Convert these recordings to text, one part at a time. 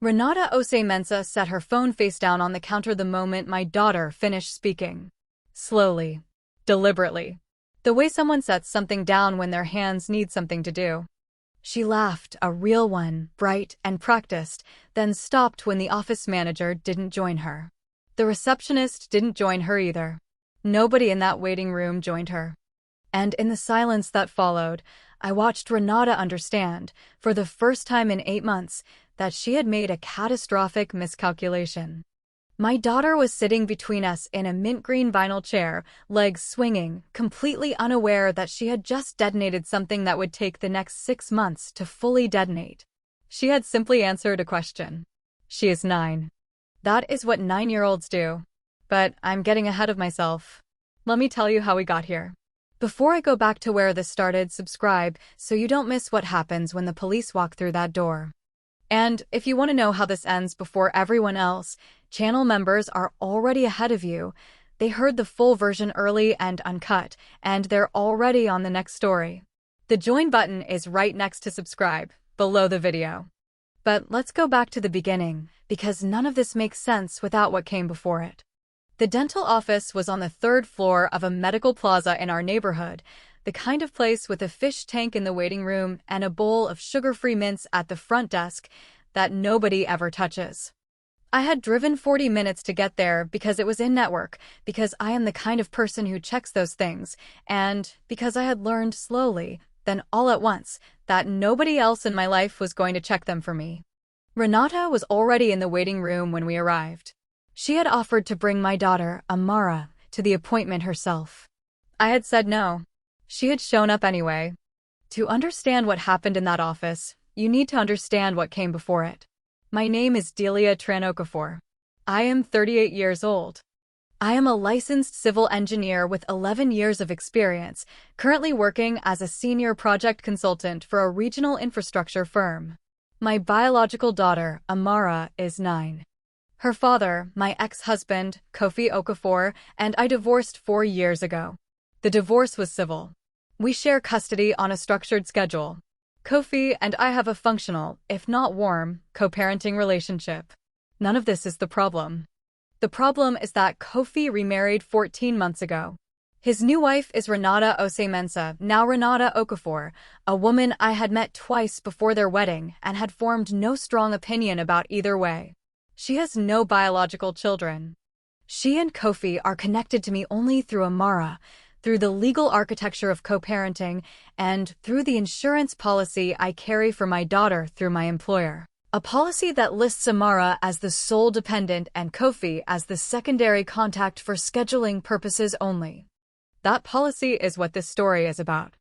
Renata Osemensa set her phone face down on the counter the moment my daughter finished speaking. Slowly. Deliberately. The way someone sets something down when their hands need something to do. She laughed, a real one, bright and practiced, then stopped when the office manager didn't join her. The receptionist didn't join her either. Nobody in that waiting room joined her. And in the silence that followed, I watched Renata understand, for the first time in 8 months, that she had made a catastrophic miscalculation. My daughter was sitting between us in a mint green vinyl chair, legs swinging, completely unaware that she had just detonated something that would take the next 6 months to fully detonate. She had simply answered a question. She is 9. That is what 9-year-olds do. But I'm getting ahead of myself. Let me tell you how we got here. Before I go back to where this started, subscribe so you don't miss what happens when the police walk through that door. And if you want to know how this ends before everyone else, channel members are already ahead of you. They heard the full version early and uncut, and they're already on the next story. The join button is right next to subscribe, below the video. But let's go back to the beginning, because none of this makes sense without what came before it. The dental office was on the 3rd floor of a medical plaza in our neighborhood, the kind of place with a fish tank in the waiting room and a bowl of sugar-free mints at the front desk that nobody ever touches. I had driven 40 minutes to get there because it was in network, because I am the kind of person who checks those things, and because I had learned slowly, then all at once, that nobody else in my life was going to check them for me. Renata was already in the waiting room when we arrived. She had offered to bring my daughter, Amara, to the appointment herself. I had said no. She had shown up anyway. To understand what happened in that office, you need to understand what came before it. My name is Delia Tranokafor. I am 38 years old. I am a licensed civil engineer with 11 years of experience, currently working as a senior project consultant for a regional infrastructure firm. My biological daughter, Amara, is 9. Her father, my ex-husband, Kofi Okafor, and I divorced 4 years ago. The divorce was civil. We share custody on a structured schedule. Kofi and I have a functional, if not warm, co-parenting relationship. None of this is the problem. The problem is that Kofi remarried 14 months ago. His new wife is Renata Osemensa, now Renata Okafor, a woman I had met twice before their wedding and had formed no strong opinion about either way. She has no biological children. She and Kofi are connected to me only through Amara, through the legal architecture of co-parenting, and through the insurance policy I carry for my daughter through my employer. A policy that lists Amara as the sole dependent and Kofi as the secondary contact for scheduling purposes only. That policy is what this story is about.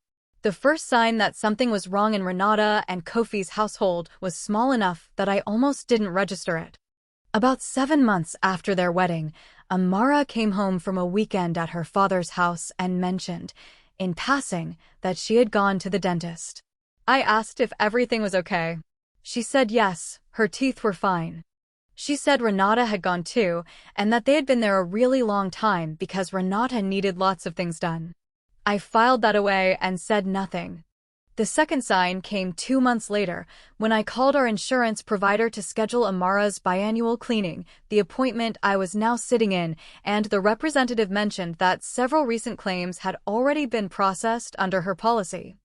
The first sign that something was wrong in Renata and Kofi's household was small enough that I almost didn't register it. About 7 months after their wedding, Amara came home from a weekend at her father's house and mentioned, in passing, that she had gone to the dentist. I asked if everything was okay. She said yes, her teeth were fine. She said Renata had gone too, and that they had been there a really long time because Renata needed lots of things done. I filed that away and said nothing. The second sign came 2 months later, when I called our insurance provider to schedule Amara's biannual cleaning, the appointment I was now sitting in, and the representative mentioned that several recent claims had already been processed under her policy.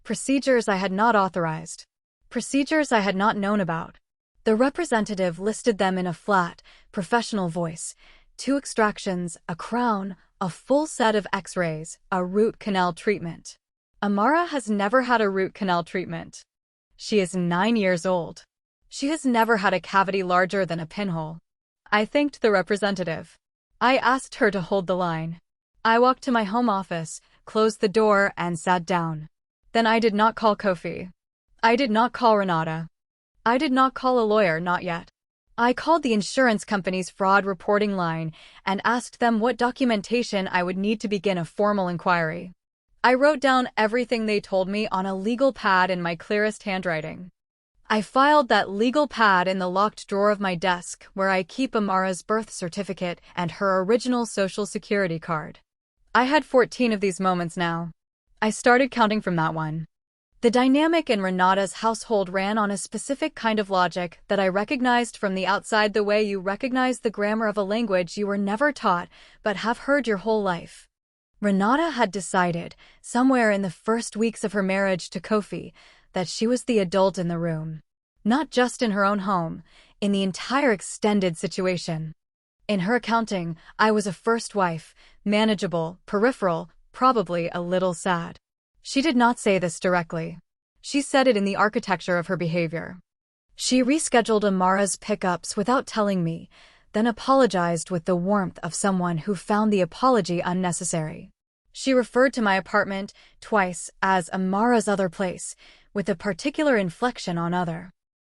Procedures I had not authorized. Procedures I had not known about. The representative listed them in a flat, professional voice: 2 extractions, a crown, a full set of x-rays, a root canal treatment. Amara has never had a root canal treatment. She is 9 years old. She has never had a cavity larger than a pinhole. I thanked the representative. I asked her to hold the line. I walked to my home office, closed the door, and sat down. Then I did not call Kofi. I did not call Renata. I did not call a lawyer, not yet. I called the insurance company's fraud reporting line and asked them what documentation I would need to begin a formal inquiry. I wrote down everything they told me on a legal pad in my clearest handwriting. I filed that legal pad in the locked drawer of my desk where I keep Amara's birth certificate and her original social security card. I had 14 of these moments now. I started counting from that one. The dynamic in Renata's household ran on a specific kind of logic that I recognized from the outside, the way you recognize the grammar of a language you were never taught but have heard your whole life. Renata had decided, somewhere in the first weeks of her marriage to Kofi, that she was the adult in the room. Not just in her own home, in the entire extended situation. In her accounting, I was a first wife, manageable, peripheral, probably a little sad. She did not say this directly. She said it in the architecture of her behavior. She rescheduled Amara's pickups without telling me, then apologized with the warmth of someone who found the apology unnecessary. She referred to my apartment twice as Amara's other place, with a particular inflection on other.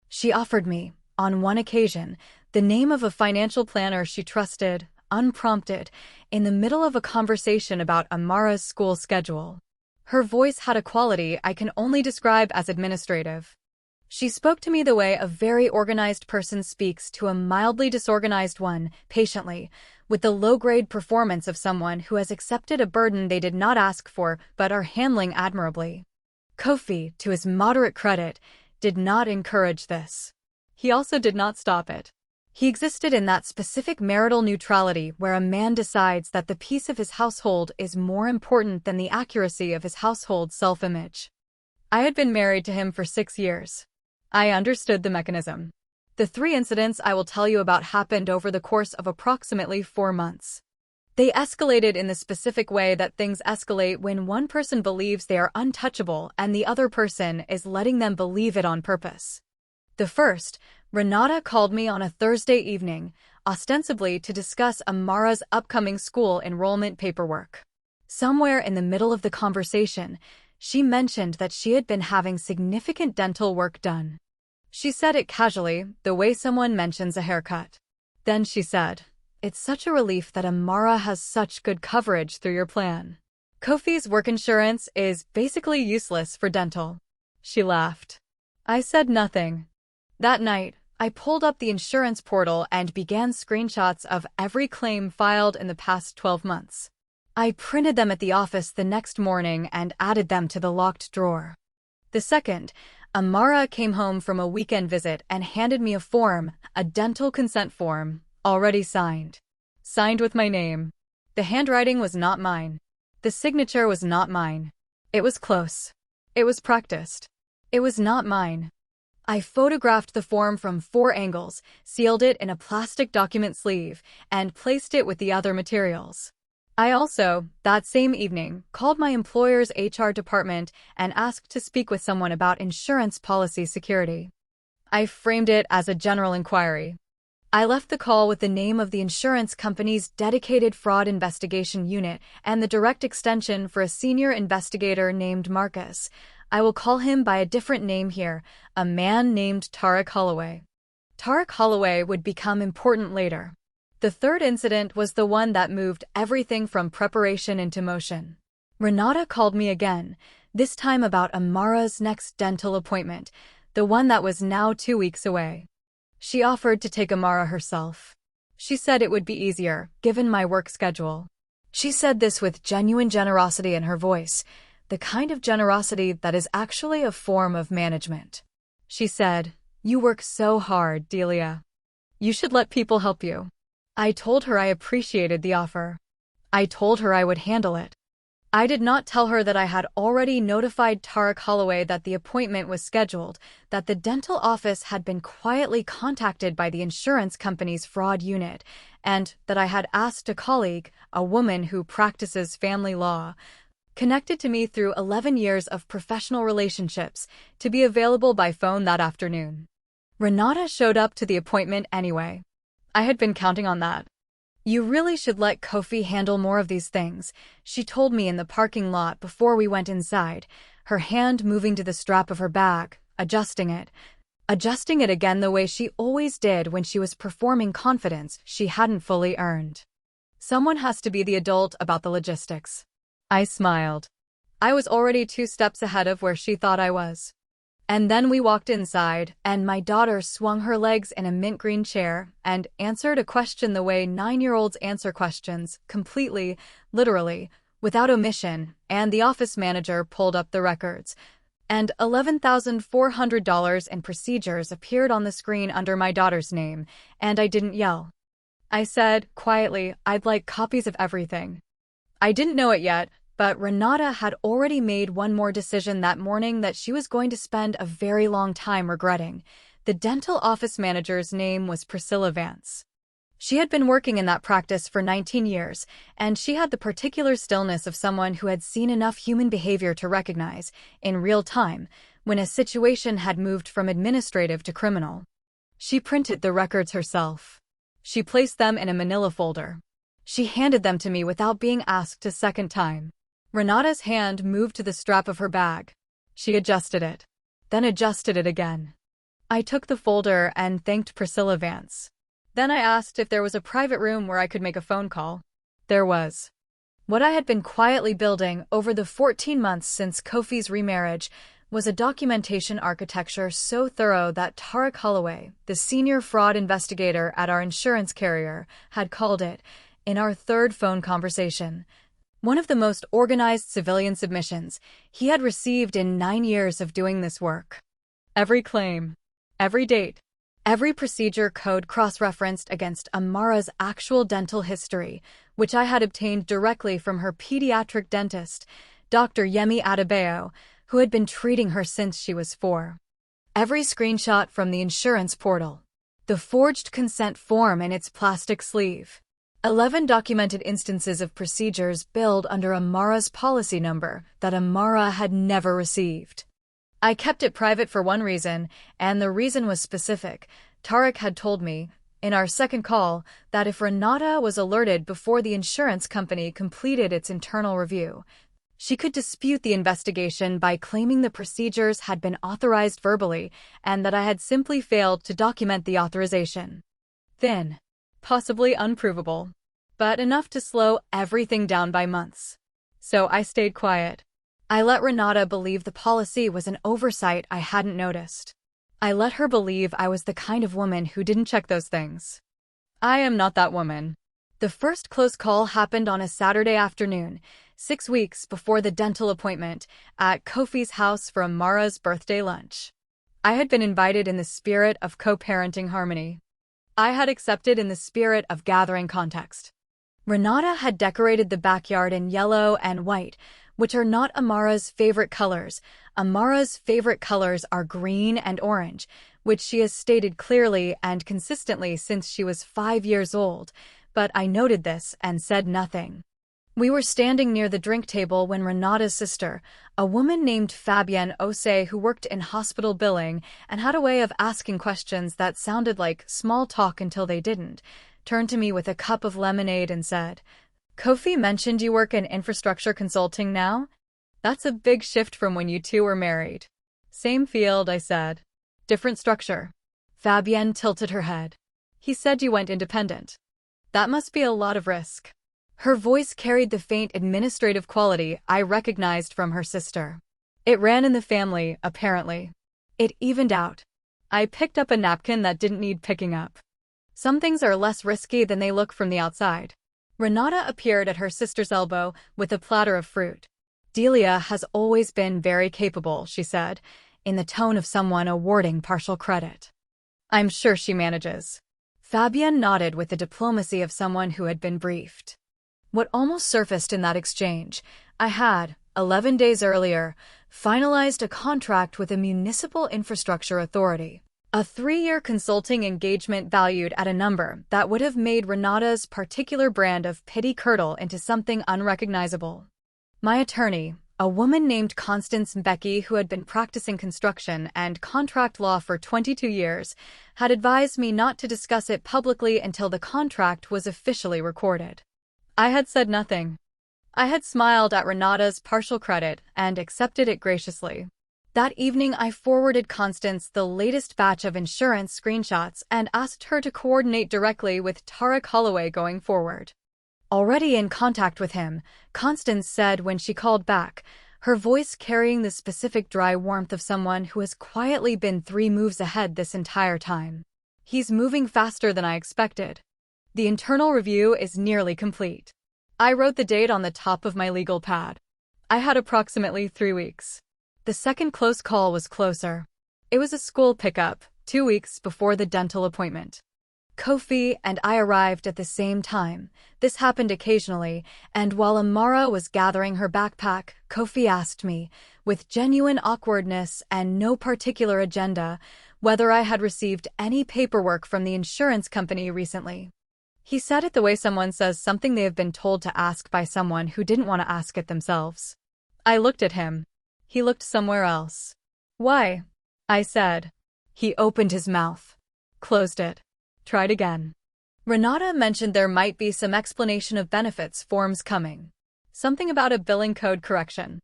She offered me, on one occasion, the name of a financial planner she trusted, unprompted, in the middle of a conversation about Amara's school schedule. Her voice had a quality I can only describe as administrative. She spoke to me the way a very organized person speaks to a mildly disorganized one, patiently, with the low-grade performance of someone who has accepted a burden they did not ask for but are handling admirably. Kofi, to his moderate credit, did not encourage this. He also did not stop it. He existed in that specific marital neutrality where a man decides that the peace of his household is more important than the accuracy of his household self-image. I had been married to him for 6 years. I understood the mechanism. The 3 incidents I will tell you about happened over the course of approximately 4 months. They escalated in the specific way that things escalate when one person believes they are untouchable and the other person is letting them believe it on purpose. The first, Renata called me on a Thursday evening, ostensibly to discuss Amara's upcoming school enrollment paperwork. Somewhere in the middle of the conversation, she mentioned that she had been having significant dental work done. She said it casually, the way someone mentions a haircut. Then she said, "It's such a relief that Amara has such good coverage through your plan. Kofi's work insurance is basically useless for dental." She laughed. I said nothing. That night, I pulled up the insurance portal and began screenshots of every claim filed in the past 12 months. I printed them at the office the next morning and added them to the locked drawer. The second, Amara came home from a weekend visit and handed me a form, a dental consent form, already signed. Signed with my name. The handwriting was not mine. The signature was not mine. It was close. It was practiced. It was not mine. I photographed the form from 4 angles, sealed it in a plastic document sleeve, and placed it with the other materials. I also, that same evening, called my employer's HR department and asked to speak with someone about insurance policy security. I framed it as a general inquiry. I left the call with the name of the insurance company's dedicated fraud investigation unit and the direct extension for a senior investigator named Marcus. I will call him by a different name here, a man named Tarek Holloway. Tarek Holloway would become important later. The third incident was the one that moved everything from preparation into motion. Renata called me again, this time about Amara's next dental appointment, the one that was now 2 weeks away. She offered to take Amara herself. She said it would be easier, given my work schedule. She said this with genuine generosity in her voice, the kind of generosity that is actually a form of management. She said, "You work so hard, Delia. You should let people help you." I told her I appreciated the offer. I told her I would handle it. I did not tell her that I had already notified Tarek Holloway that the appointment was scheduled, that the dental office had been quietly contacted by the insurance company's fraud unit, and that I had asked a colleague, a woman who practices family law, connected to me through 11 years of professional relationships, to be available by phone that afternoon. Renata showed up to the appointment anyway. I had been counting on that. "You really should let Kofi handle more of these things," she told me in the parking lot before we went inside, her hand moving to the strap of her bag, adjusting it again the way she always did when she was performing confidence she hadn't fully earned. Someone has to be the adult about the logistics. I smiled. I was already 2 steps ahead of where she thought I was. And then we walked inside, and my daughter swung her legs in a mint green chair and answered a question the way 9-year-olds answer questions, completely, literally, without omission, and the office manager pulled up the records. and $11,400 in procedures appeared on the screen under my daughter's name, and I didn't yell. I said, quietly, I'd like copies of everything. I didn't know it yet, but Renata had already made one more decision that morning that she was going to spend a very long time regretting. The dental office manager's name was Priscilla Vance. She had been working in that practice for 19 years, and she had the particular stillness of someone who had seen enough human behavior to recognize, in real time, when a situation had moved from administrative to criminal. She printed the records herself. She placed them in a manila folder. She handed them to me without being asked a second time. Renata's hand moved to the strap of her bag. She adjusted it, then adjusted it again. I took the folder and thanked Priscilla Vance. Then I asked if there was a private room where I could make a phone call. There was. What I had been quietly building over the 14 months since Kofi's remarriage was a documentation architecture so thorough that Tarek Holloway, the senior fraud investigator at our insurance carrier, had called it, in our third phone conversation, one of the most organized civilian submissions he had received in 9 years of doing this work. Every claim, every date, every procedure code cross-referenced against Amara's actual dental history, which I had obtained directly from her pediatric dentist, Dr. Yemi Adebayo, who had been treating her since she was 4. Every screenshot from the insurance portal. The forged consent form in its plastic sleeve. 11 documented instances of procedures billed under Amara's policy number that Amara had never received. I kept it private for one reason, and the reason was specific. Tarek had told me, in our second call, that if Renata was alerted before the insurance company completed its internal review, she could dispute the investigation by claiming the procedures had been authorized verbally and that I had simply failed to document the authorization. Thin, possibly unprovable, but enough to slow everything down by months. So I stayed quiet. I let Renata believe the policy was an oversight I hadn't noticed. I let her believe I was the kind of woman who didn't check those things. I am not that woman. The first close call happened on a Saturday afternoon, 6 weeks before the dental appointment, at Kofi's house for Amara's birthday lunch. I had been invited in the spirit of co-parenting harmony. I had accepted in the spirit of gathering context. Renata had decorated the backyard in yellow and white, which are not Amara's favorite colors. Amara's favorite colors are green and orange, which she has stated clearly and consistently since she was 5 years old, but I noted this and said nothing. We were standing near the drink table when Renata's sister, a woman named Fabienne Ose who worked in hospital billing and had a way of asking questions that sounded like small talk until they didn't, turned to me with a cup of lemonade and said, Kofi mentioned you work in infrastructure consulting now? That's a big shift from when you two were married. Same field, I said. Different structure. Fabienne tilted her head. He said you went independent. That must be a lot of risk. Her voice carried the faint administrative quality I recognized from her sister. It ran in the family, apparently. It evened out. I picked up a napkin that didn't need picking up. Some things are less risky than they look from the outside. Renata appeared at her sister's elbow with a platter of fruit. Delia has always been very capable, she said, in the tone of someone awarding partial credit. I'm sure she manages. Fabienne nodded with the diplomacy of someone who had been briefed. What almost surfaced in that exchange, I had, 11 days earlier, finalized a contract with a municipal infrastructure authority. A 3-year consulting engagement valued at a number that would have made Renata's particular brand of pity curdle into something unrecognizable. My attorney, a woman named Constance Mbeki who had been practicing construction and contract law for 22 years, had advised me not to discuss it publicly until the contract was officially recorded. I had said nothing. I had smiled at Renata's partial credit and accepted it graciously. That evening I forwarded Constance the latest batch of insurance screenshots and asked her to coordinate directly with Tarek Holloway going forward. Already in contact with him, Constance said when she called back, her voice carrying the specific dry warmth of someone who has quietly been 3 moves ahead this entire time. He's moving faster than I expected. The internal review is nearly complete. I wrote the date on the top of my legal pad. I had approximately 3 weeks. The second close call was closer. It was a school pickup, 2 weeks before the dental appointment. Kofi and I arrived at the same time. This happened occasionally, and while Amara was gathering her backpack, Kofi asked me, with genuine awkwardness and no particular agenda, whether I had received any paperwork from the insurance company recently. He said it the way someone says something they have been told to ask by someone who didn't want to ask it themselves. I looked at him. He looked somewhere else. Why? I said. He opened his mouth. Closed it. Tried again. Renata mentioned there might be some explanation of benefits forms coming. Something about a billing code correction.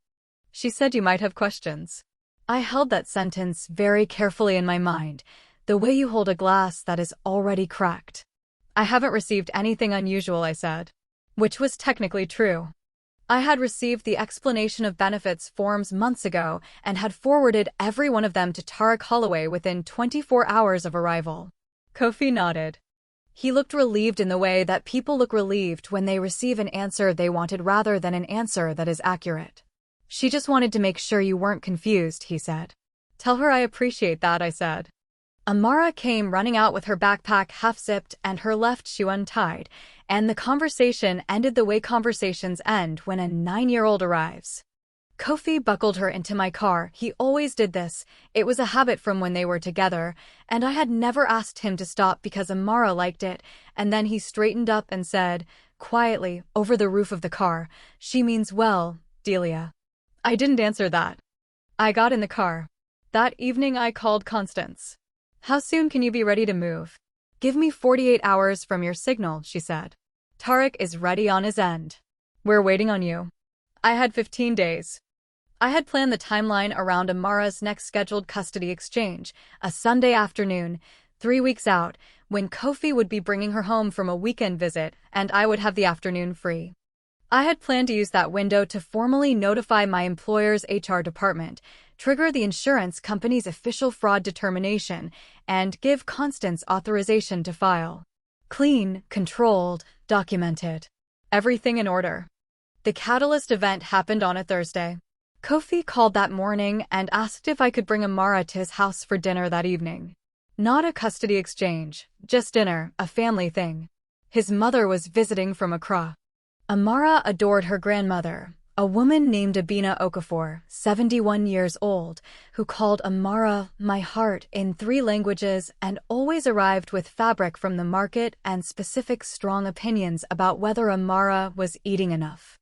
She said you might have questions. I held that sentence very carefully in my mind, the way you hold a glass that is already cracked. I haven't received anything unusual, I said. Which was technically true. I had received the explanation of benefits forms months ago and had forwarded every one of them to Tarek Holloway within 24 hours of arrival. Kofi nodded. He looked relieved in the way that people look relieved when they receive an answer they wanted rather than an answer that is accurate. She just wanted to make sure you weren't confused, he said. Tell her I appreciate that, I said. Amara came running out with her backpack half-zipped and her left shoe untied, and the conversation ended the way conversations end when a 9-year-old arrives. Kofi buckled her into my car. He always did this. It was a habit from when they were together, and I had never asked him to stop because Amara liked it, and then he straightened up and said, quietly, over the roof of the car, "She means well, Delia." I didn't answer that. I got in the car. That evening I called Constance. "How soon can you be ready to move?" "Give me 48 hours from your signal," she said. "Tarek is ready on his end. We're waiting on you." I had 15 days. I had planned the timeline around Amara's next scheduled custody exchange, a Sunday afternoon, 3 weeks out, when Kofi would be bringing her home from a weekend visit and I would have the afternoon free. I had planned to use that window to formally notify my employer's HR department, trigger the insurance company's official fraud determination, and give Constance authorization to file. Clean, controlled, documented. Everything in order. The catalyst event happened on a Thursday. Kofi called that morning and asked if I could bring Amara to his house for dinner that evening. Not a custody exchange, just dinner, a family thing. His mother was visiting from Accra. Amara adored her grandmother, a woman named Abina Okafor, 71 years old, who called Amara "my heart" in 3 languages and always arrived with fabric from the market and specific strong opinions about whether Amara was eating enough.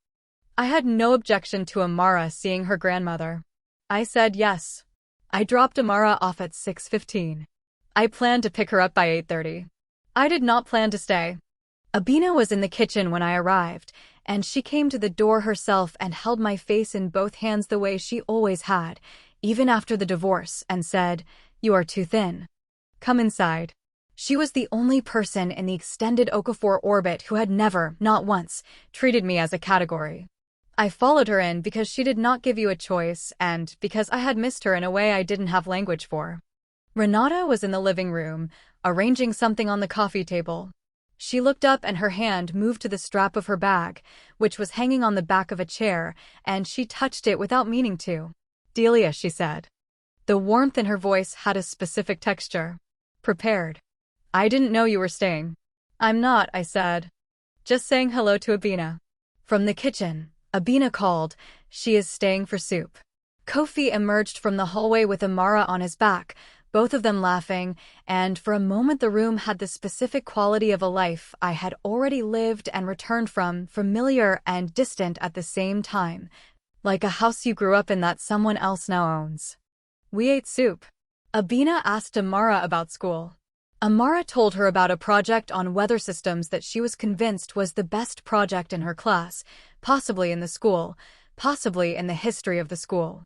I had no objection to Amara seeing her grandmother. I said yes. I dropped Amara off at 6:15. I planned to pick her up by 8:30. I did not plan to stay. Abina was in the kitchen when I arrived, and she came to the door herself and held my face in both hands the way she always had, even after the divorce, and said, "You are too thin. Come inside." She was the only person in the extended Okafor orbit who had never, not once, treated me as a category. I followed her in because she did not give you a choice and because I had missed her in a way I didn't have language for. Renata was in the living room, arranging something on the coffee table. She looked up and her hand moved to the strap of her bag, which was hanging on the back of a chair, and she touched it without meaning to. "Delia," she said. The warmth in her voice had a specific texture. "Prepared. I didn't know you were staying." "I'm not," I said. "Just saying hello to Abina." From the kitchen, Abina called, "She is staying for soup." Kofi emerged from the hallway with Amara on his back, both of them laughing, and for a moment the room had the specific quality of a life I had already lived and returned from, familiar and distant at the same time, like a house you grew up in that someone else now owns. We ate soup. Abina asked Amara about school. Amara told her about a project on weather systems that she was convinced was the best project in her class, possibly in the school, possibly in the history of the school.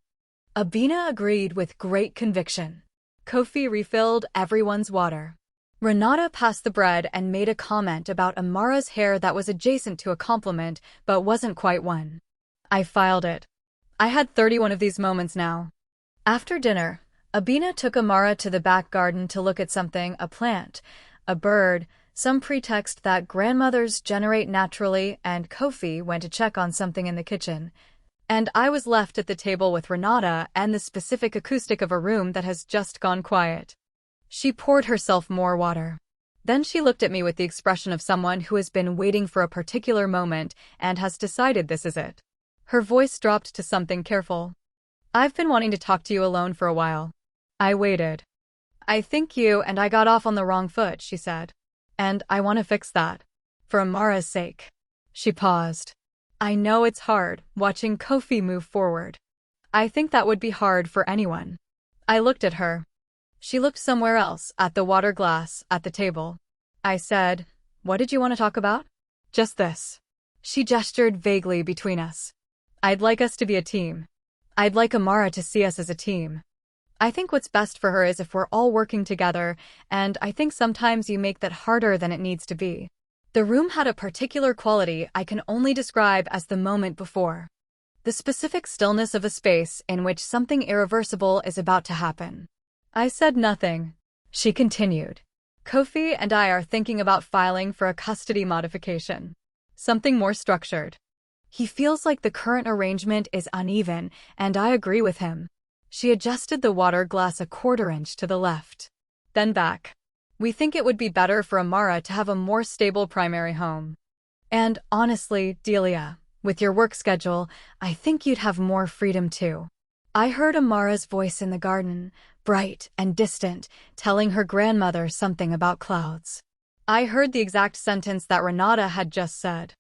Abina agreed with great conviction. Kofi refilled everyone's water. Renata passed the bread and made a comment about Amara's hair that was adjacent to a compliment but wasn't quite one. I filed it. I had 31 of these moments now. After dinner, Abina took Amara to the back garden to look at something, a plant, a bird, some pretext that grandmothers generate naturally, and Kofi went to check on something in the kitchen. And I was left at the table with Renata and the specific acoustic of a room that has just gone quiet. She poured herself more water. Then she looked at me with the expression of someone who has been waiting for a particular moment and has decided this is it. Her voice dropped to something careful. I've been wanting to talk to you alone for a while. I waited. I think you and I got off on the wrong foot, she said. And I want to fix that. For Amara's sake. She paused. I know it's hard, watching Kofi move forward. I think that would be hard for anyone. I looked at her. She looked somewhere else, at the water glass, at the table. I said, what did you want to talk about? Just this. She gestured vaguely between us. I'd like us to be a team. I'd like Amara to see us as a team. I think what's best for her is if we're all working together, and I think sometimes you make that harder than it needs to be. The room had a particular quality I can only describe as the moment before. The specific stillness of a space in which something irreversible is about to happen. I said nothing. She continued. Kofi and I are thinking about filing for a custody modification. Something more structured. He feels like the current arrangement is uneven, and I agree with him. She adjusted the water glass a quarter inch to the left. Then back. We think it would be better for Amara to have a more stable primary home. And honestly, Delia, with your work schedule, I think you'd have more freedom too. I heard Amara's voice in the garden, bright and distant, telling her grandmother something about clouds. I heard the exact sentence that Renata had just said.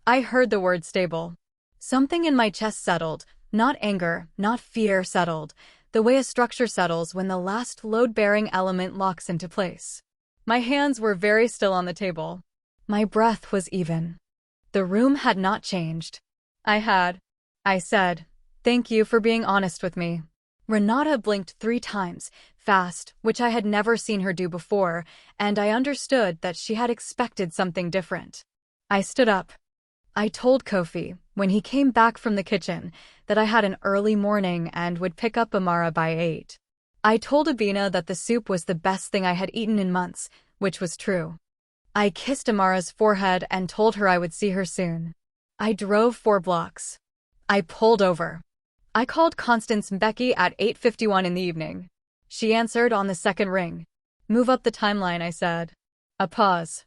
I heard the word stable. Something in my chest settled, not anger, not fear settled, the way a structure settles when the last load-bearing element locks into place. My hands were very still on the table. My breath was even. The room had not changed. I said, thank you for being honest with me. Renata blinked 3 times, fast, which I had never seen her do before, and I understood that she had expected something different. I stood up. I told Kofi, when he came back from the kitchen, that I had an early morning and would pick up Amara by 8. I told Abina that the soup was the best thing I had eaten in months, which was true. I kissed Amara's forehead and told her I would see her soon. I drove 4 blocks. I pulled over. I called Constance Mbeki at 8:51 in the evening. She answered on the second ring. Move up the timeline, I said. A pause.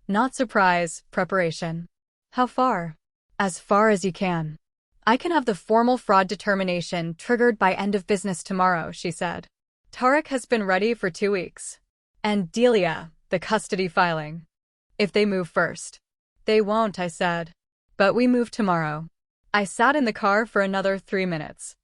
Not surprise, preparation. How far? As far as you can. I can have the formal fraud determination triggered by end of business tomorrow, she said. Tarek has been ready for 2 weeks. And Delia, the custody filing. If they move first. They won't, I said. But we move tomorrow. I sat in the car for another 3 minutes.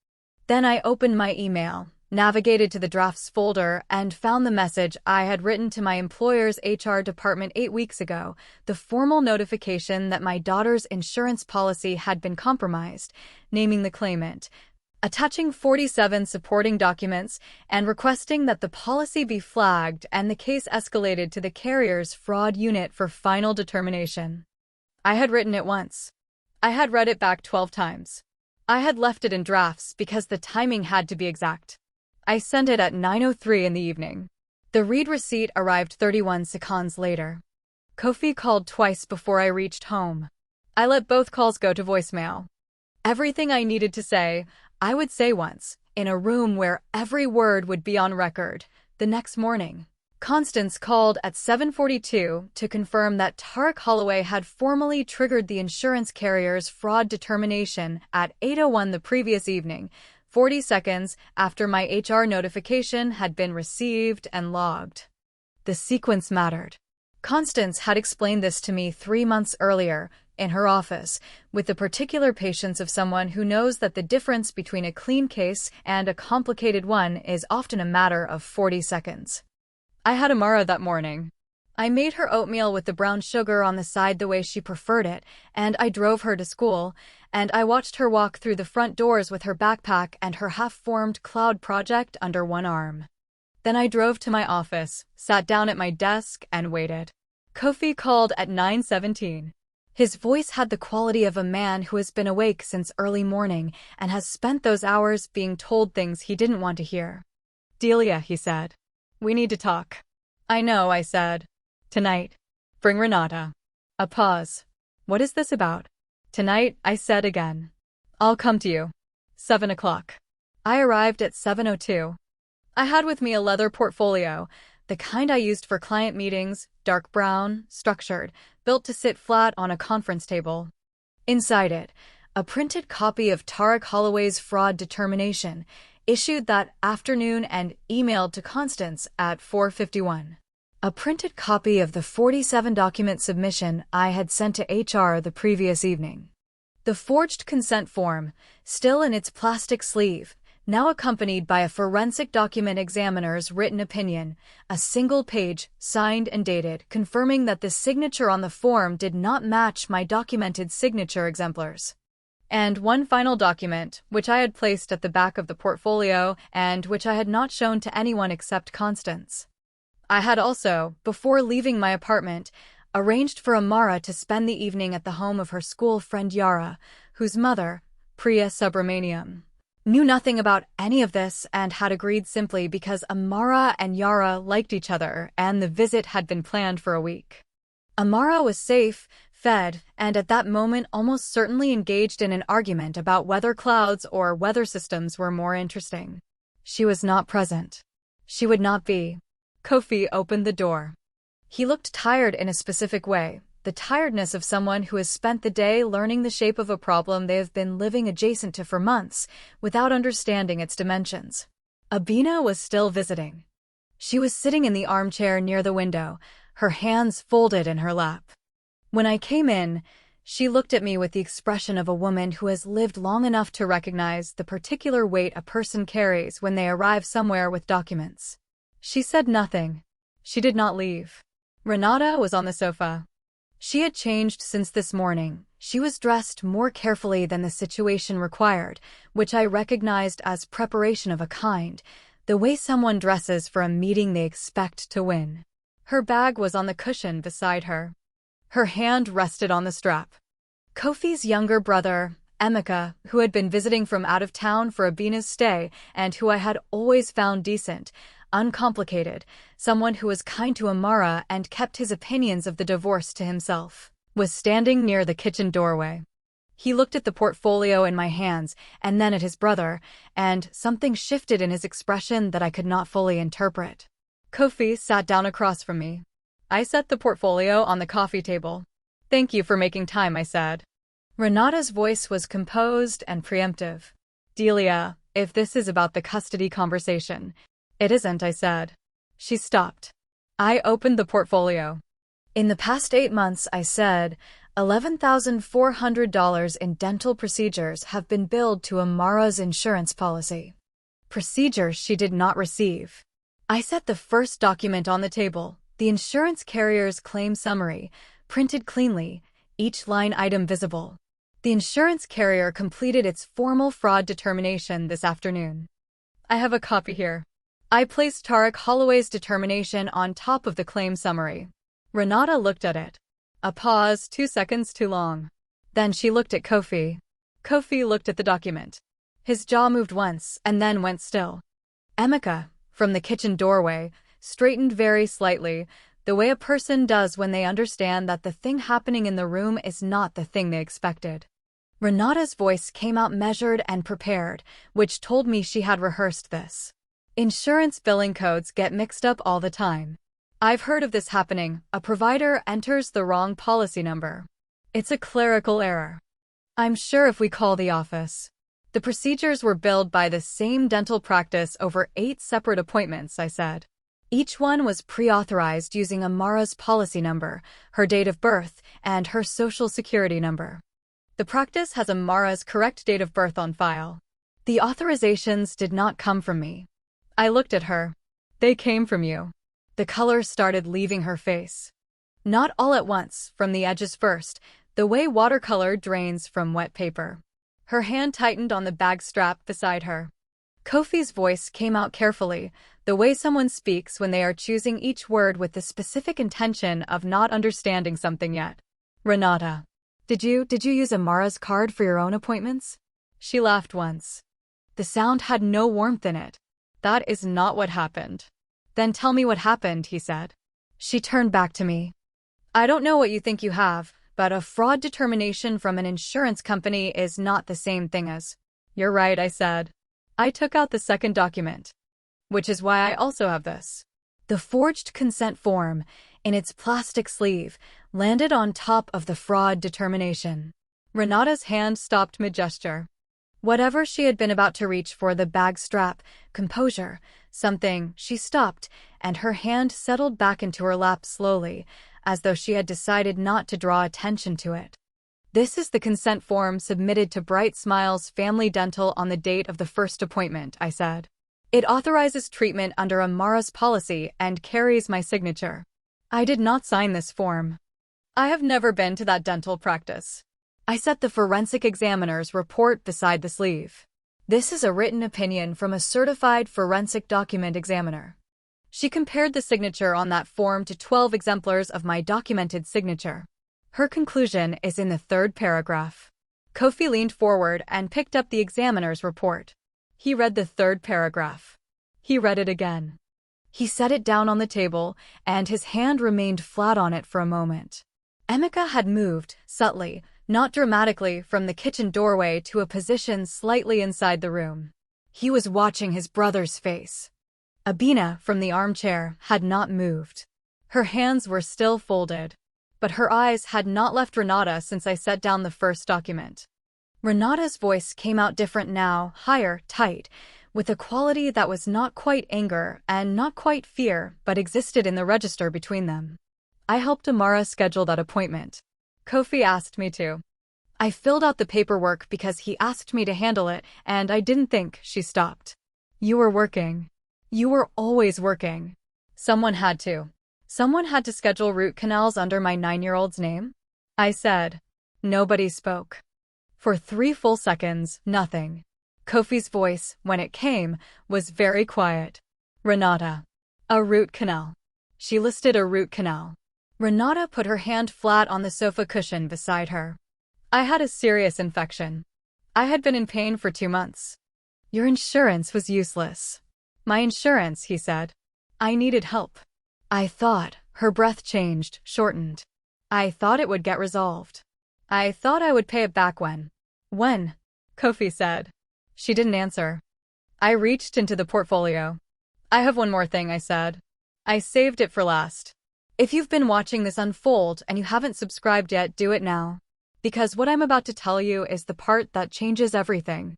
Then I opened my email, navigated to the drafts folder, and found the message I had written to my employer's HR department 8 weeks ago, the formal notification that my daughter's insurance policy had been compromised, naming the claimant, attaching 47 supporting documents, and requesting that the policy be flagged and the case escalated to the carrier's fraud unit for final determination. I had written it once. I had read it back 12 times. I had left it in drafts because the timing had to be exact. I sent it at 9:03 in the evening. The read receipt arrived 31 seconds later. Kofi called twice before I reached home. I let both calls go to voicemail. Everything I needed to say, I would say once, in a room where every word would be on record. The next morning, Constance called at 7:42 to confirm that Tarek Holloway had formally triggered the insurance carrier's fraud determination at 8:01 the previous evening, 40 seconds after my HR notification had been received and logged. The sequence mattered. Constance had explained this to me 3 months earlier, in her office, with the particular patience of someone who knows that the difference between a clean case and a complicated one is often a matter of 40 seconds. I had Amara that morning. I made her oatmeal with the brown sugar on the side the way she preferred it, and I drove her to school, and I watched her walk through the front doors with her backpack and her half-formed cloud project under one arm. Then I drove to my office, sat down at my desk, and waited. Kofi called at 9:17. His voice had the quality of a man who has been awake since early morning and has spent those hours being told things he didn't want to hear. Delia, he said. We need to talk. I know, I said. Tonight. Bring Renata. A pause. What is this about? Tonight, I said again. I'll come to you. 7 o'clock. I arrived at 7:02. I had with me a leather portfolio, the kind I used for client meetings, dark brown, structured, built to sit flat on a conference table. Inside it, a printed copy of Tarek Holloway's fraud determination, issued that afternoon and emailed to Constance at 4:51. A printed copy of the 47-document submission I had sent to HR the previous evening. The forged consent form, still in its plastic sleeve, now accompanied by a forensic document examiner's written opinion, a single page, signed and dated, confirming that the signature on the form did not match my documented signature exemplars. And one final document, which I had placed at the back of the portfolio and which I had not shown to anyone except Constance. I had also, before leaving my apartment, arranged for Amara to spend the evening at the home of her school friend Yara, whose mother, Priya Subramaniam, knew nothing about any of this and had agreed simply because Amara and Yara liked each other and the visit had been planned for a week. Amara was safe, fed, and at that moment almost certainly engaged in an argument about whether clouds or weather systems were more interesting. She was not present. She would not be. Kofi opened the door. He looked tired in a specific way, the tiredness of someone who has spent the day learning the shape of a problem they have been living adjacent to for months, without understanding its dimensions. Abina was still visiting. She was sitting in the armchair near the window, her hands folded in her lap. When I came in, she looked at me with the expression of a woman who has lived long enough to recognize the particular weight a person carries when they arrive somewhere with documents. She said nothing. She did not leave. Renata was on the sofa. She had changed since this morning. She was dressed more carefully than the situation required, which I recognized as preparation of a kind, the way someone dresses for a meeting they expect to win. Her bag was on the cushion beside her. Her hand rested on the strap. Kofi's younger brother, Emeka, who had been visiting from out of town for Abina's stay and who I had always found decent, uncomplicated, someone who was kind to Amara and kept his opinions of the divorce to himself, was standing near the kitchen doorway. He looked at the portfolio in my hands and then at his brother, and something shifted in his expression that I could not fully interpret. Kofi sat down across from me. I set the portfolio on the coffee table. "Thank you for making time," I said. Renata's voice was composed and preemptive. "Delia, if this is about the custody conversation..." "It isn't," I said. She stopped. I opened the portfolio. "In the past 8 months," I said, $11,400 in dental procedures have been billed to Amara's insurance policy. Procedures she did not receive. I set the first document on the table, the insurance carrier's claim summary, printed cleanly, each line item visible. The insurance carrier completed its formal fraud determination this afternoon. I have a copy here. I placed Tarek Holloway's determination on top of the claim summary. Renata looked at it. A pause, 2 seconds too long. Then she looked at Kofi. Kofi looked at the document. His jaw moved once and then went still. Emeka, from the kitchen doorway, straightened very slightly, the way a person does when they understand that the thing happening in the room is not the thing they expected. Renata's voice came out measured and prepared, which told me she had rehearsed this. Insurance billing codes get mixed up all the time. I've heard of this happening. A provider enters the wrong policy number. It's a clerical error. I'm sure if we call the office. The procedures were billed by the same dental practice over 8 separate appointments, I said. Each one was pre-authorized using Amara's policy number, her date of birth, and her social security number. The practice has Amara's correct date of birth on file. The authorizations did not come from me. I looked at her. They came from you. The color started leaving her face. Not all at once, from the edges first, the way watercolor drains from wet paper. Her hand tightened on the bag strap beside her. Kofi's voice came out carefully, the way someone speaks when they are choosing each word with the specific intention of not understanding something yet. "Renata, did you use Amara's card for your own appointments?" She laughed once. The sound had no warmth in it. "That is not what happened." "Then tell me what happened," he said. She turned back to me. "I don't know what you think you have, but a fraud determination from an insurance company is not the same thing as. You're right, I said. I took out the second document. Which is why I also have this. The forged consent form, in its plastic sleeve, landed on top of the fraud determination. Renata's hand stopped mid-gesture. Whatever she had been about to reach for, the bag strap, composure, something, she stopped, and her hand settled back into her lap slowly, as though she had decided not to draw attention to it. This is the consent form submitted to Bright Smiles Family Dental on the date of the first appointment, I said. It authorizes treatment under Amara's policy and carries my signature. I did not sign this form. I have never been to that dental practice. I set the forensic examiner's report beside the sleeve. This is a written opinion from a certified forensic document examiner. She compared the signature on that form to 12 exemplars of my documented signature. Her conclusion is in the third paragraph. Kofi leaned forward and picked up the examiner's report. He read the third paragraph. He read it again. He set it down on the table, and his hand remained flat on it for a moment. Emeka had moved, subtly, not dramatically, from the kitchen doorway to a position slightly inside the room. He was watching his brother's face. Abina, from the armchair, had not moved. Her hands were still folded, but her eyes had not left Renata since I set down the first document. Renata's voice came out different now, higher, tight, with a quality that was not quite anger and not quite fear, but existed in the register between them. I helped Amara schedule that appointment. Kofi asked me to. I filled out the paperwork because he asked me to handle it, and I didn't think. She stopped. You were working. You were always working. Someone had to. Someone had to schedule root canals under my 9-year-old's name? I said. Nobody spoke. For 3 full seconds, nothing. Kofi's voice, when it came, was very quiet. Renata. A root canal. She listed a root canal. Renata put her hand flat on the sofa cushion beside her. I had a serious infection. I had been in pain for 2 months. Your insurance was useless. My insurance, he said. I needed help. I thought, her breath changed, shortened. I thought it would get resolved. I thought I would pay it back when? When? Kofi said. She didn't answer. I reached into the portfolio. I have one more thing, I said. I saved it for last. If you've been watching this unfold and you haven't subscribed yet, do it now. Because what I'm about to tell you is the part that changes everything.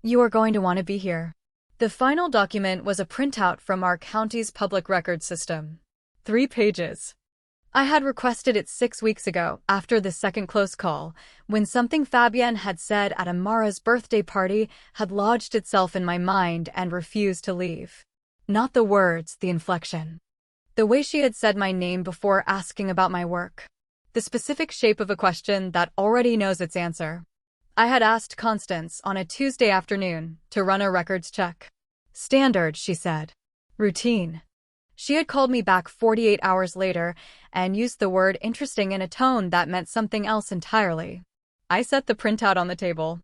You are going to want to be here. The final document was a printout from our county's public record system. 3 pages. I had requested it 6 weeks ago, after the second close call, when something Fabienne had said at Amara's birthday party had lodged itself in my mind and refused to leave. Not the words, the inflection. The way she had said my name before asking about my work. The specific shape of a question that already knows its answer. I had asked Constance on a Tuesday afternoon to run a records check. Standard, she said. Routine. She had called me back 48 hours later and used the word interesting in a tone that meant something else entirely. I set the printout on the table.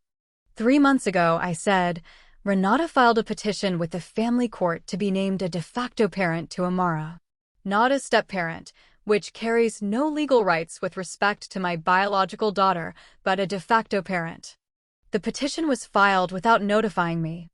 3 months ago, I said, Renata filed a petition with the family court to be named a de facto parent to Amara. Not a step-parent, which carries no legal rights with respect to my biological daughter, but a de facto parent. The petition was filed without notifying me.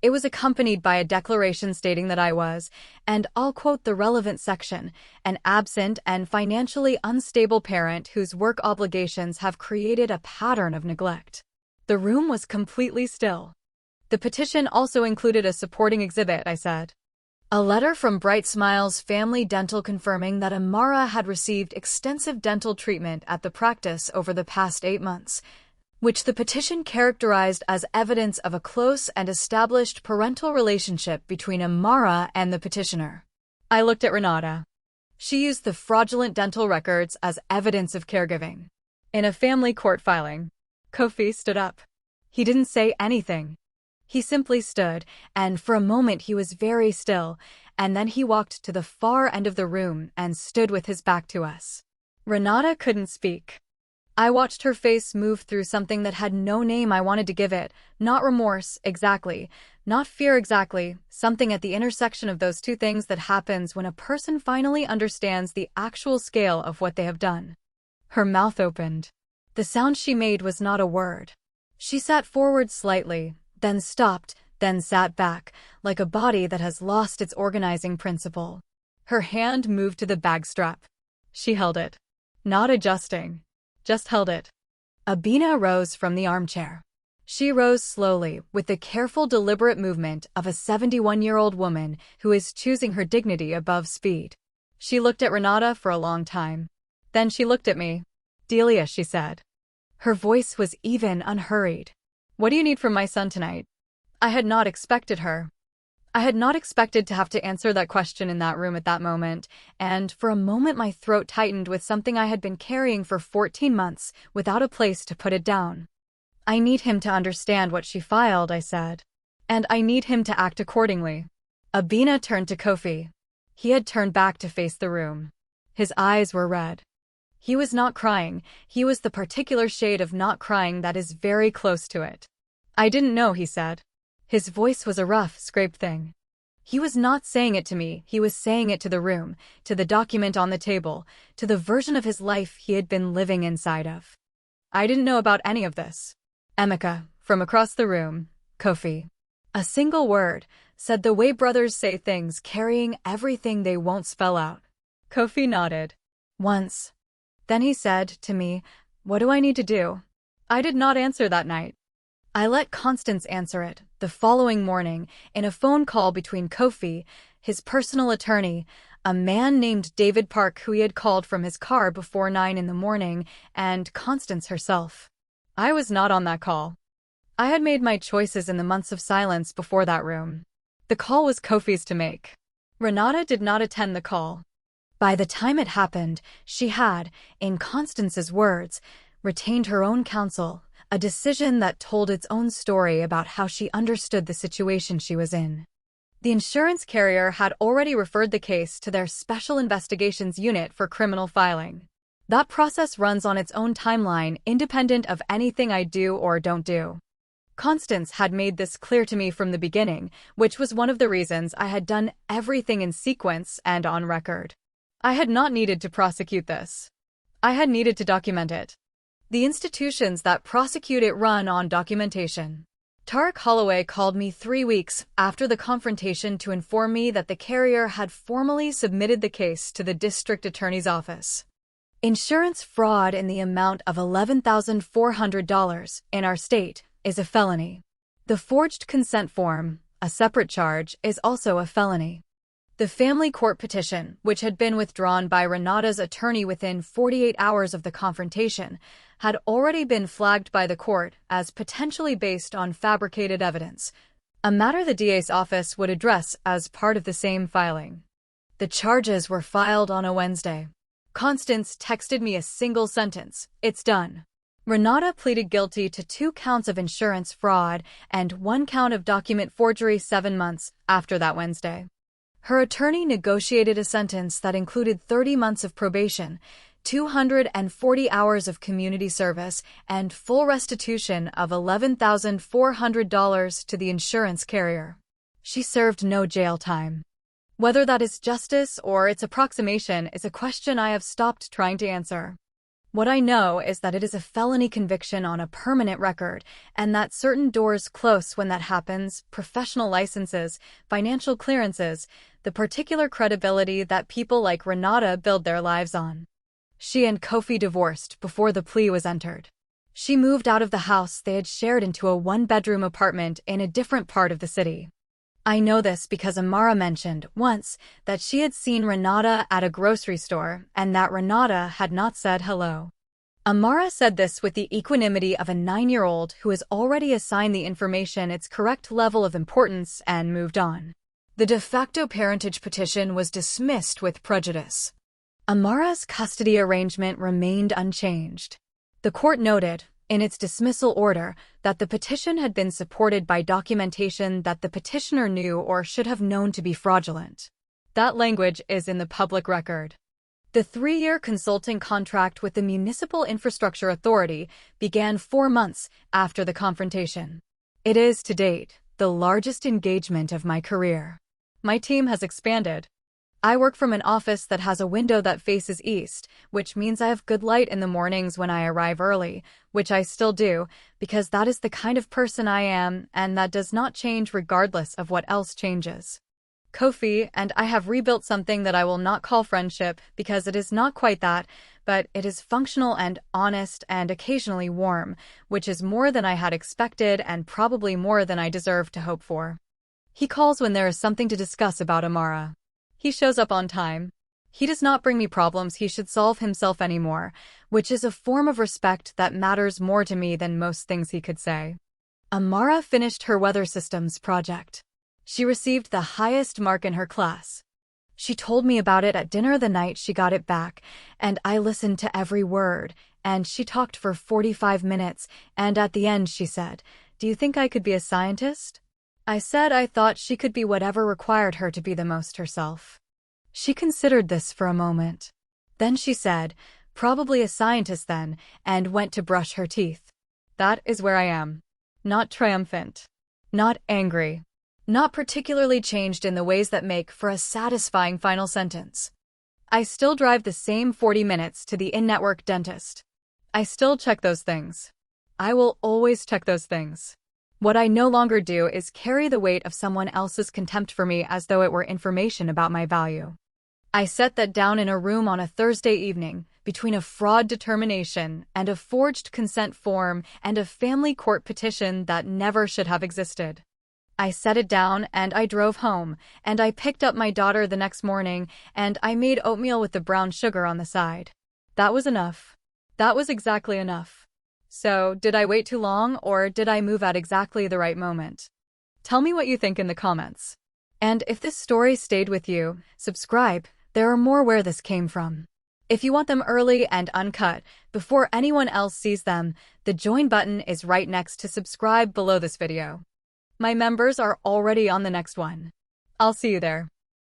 It was accompanied by a declaration stating that I was, and I'll quote the relevant section, an absent and financially unstable parent whose work obligations have created a pattern of neglect. The room was completely still. The petition also included a supporting exhibit, I said. A letter from Bright Smiles Family Dental confirming that Amara had received extensive dental treatment at the practice over the past 8 months, which the petition characterized as evidence of a close and established parental relationship between Amara and the petitioner. I looked at Renata. She used the fraudulent dental records as evidence of caregiving. In a family court filing, Kofi stood up. He didn't say anything. He simply stood, and for a moment he was very still, and then he walked to the far end of the room and stood with his back to us. Renata couldn't speak. I watched her face move through something that had no name I wanted to give it, not remorse, exactly, not fear exactly, something at the intersection of those two things that happens when a person finally understands the actual scale of what they have done. Her mouth opened. The sound she made was not a word. She sat forward slightly, then stopped, then sat back, like a body that has lost its organizing principle. Her hand moved to the bag strap. She held it. Not adjusting. Just held it. Abina rose from the armchair. She rose slowly, with the careful, deliberate movement of a 71-year-old woman who is choosing her dignity above speed. She looked at Renata for a long time. Then she looked at me. "Delia," she said. Her voice was even, unhurried. "What do you need from my son tonight?" I had not expected her. I had not expected to have to answer that question in that room at that moment, and for a moment my throat tightened with something I had been carrying for 14 months, without a place to put it down. "I need him to understand what she filed," I said. "And I need him to act accordingly." Abina turned to Kofi. He had turned back to face the room. His eyes were red. He was not crying. He was the particular shade of not crying that is very close to it. "I didn't know," he said. His voice was a rough, scraped thing. He was not saying it to me, he was saying it to the room, to the document on the table, to the version of his life he had been living inside of. "I didn't know about any of this." Emeka, from across the room, Kofi. A single word, said the way brothers say things, carrying everything they won't spell out. Kofi nodded. "Once." Then he said to me, "What do I need to do?" I did not answer that night. I let Constance answer it, the following morning, in a phone call between Kofi, his personal attorney, a man named David Park who he had called from his car before 9 in the morning, and Constance herself. I was not on that call. I had made my choices in the months of silence before that room. The call was Kofi's to make. Renata did not attend the call. By the time it happened, she had, in Constance's words, retained her own counsel, a decision that told its own story about how she understood the situation she was in. The insurance carrier had already referred the case to their Special Investigations Unit for criminal filing. That process runs on its own timeline, independent of anything I do or don't do. Constance had made this clear to me from the beginning, which was one of the reasons I had done everything in sequence and on record. I had not needed to prosecute this. I had needed to document it. The institutions that prosecute it run on documentation. Tarek Holloway called me 3 weeks after the confrontation to inform me that the carrier had formally submitted the case to the district attorney's office. Insurance fraud in the amount of $11,400 in our state is a felony. The forged consent form, a separate charge, is also a felony. The family court petition, which had been withdrawn by Renata's attorney within 48 hours of the confrontation, had already been flagged by the court as potentially based on fabricated evidence, a matter the DA's office would address as part of the same filing. The charges were filed on a Wednesday. Constance texted me a single sentence, "It's done." Renata pleaded guilty to 2 counts of insurance fraud and 1 count of document forgery 7 months after that Wednesday. Her attorney negotiated a sentence that included 30 months of probation, 240 hours of community service, and full restitution of $11,400 to the insurance carrier. She served no jail time. Whether that is justice or its approximation is a question I have stopped trying to answer. What I know is that it is a felony conviction on a permanent record, and that certain doors close when that happens: professional licenses, financial clearances, the particular credibility that people like Renata build their lives on. She and Kofi divorced before the plea was entered. She moved out of the house they had shared into a 1-bedroom apartment in a different part of the city. I know this because Amara mentioned once that she had seen Renata at a grocery store and that Renata had not said hello. Amara said this with the equanimity of a 9-year-old who has already assigned the information its correct level of importance and moved on. The de facto parentage petition was dismissed with prejudice. Amara's custody arrangement remained unchanged. The court noted, in its dismissal order, that the petition had been supported by documentation that the petitioner knew or should have known to be fraudulent. That language is in the public record. The 3-year consulting contract with the Municipal Infrastructure Authority began 4 months after the confrontation. It is, to date, the largest engagement of my career. My team has expanded. I work from an office that has a window that faces east, which means I have good light in the mornings when I arrive early, which I still do, because that is the kind of person I am, and that does not change regardless of what else changes. Kofi and I have rebuilt something that I will not call friendship because it is not quite that, but it is functional and honest and occasionally warm, which is more than I had expected and probably more than I deserve to hope for. He calls when there is something to discuss about Amara. He shows up on time. He does not bring me problems he should solve himself anymore, which is a form of respect that matters more to me than most things he could say. Amara finished her weather systems project. She received the highest mark in her class. She told me about it at dinner the night she got it back, and I listened to every word, and she talked for 45 minutes, and at the end she said, "Do you think I could be a scientist?" I said I thought she could be whatever required her to be the most herself. She considered this for a moment. Then she said, "Probably a scientist then," and went to brush her teeth. That is where I am. Not triumphant. Not angry. Not particularly changed in the ways that make for a satisfying final sentence. I still drive the same 40 minutes to the in-network dentist. I still check those things. I will always check those things. What I no longer do is carry the weight of someone else's contempt for me as though it were information about my value. I set that down in a room on a Thursday evening, between a fraud determination and a forged consent form and a family court petition that never should have existed. I set it down and I drove home, and I picked up my daughter the next morning, and I made oatmeal with the brown sugar on the side. That was enough. That was exactly enough. So, did I wait too long, or did I move at exactly the right moment? Tell me what you think in the comments. And if this story stayed with you, subscribe. There are more where this came from. If you want them early and uncut, before anyone else sees them, the join button is right next to subscribe below this video. My members are already on the next one. I'll see you there.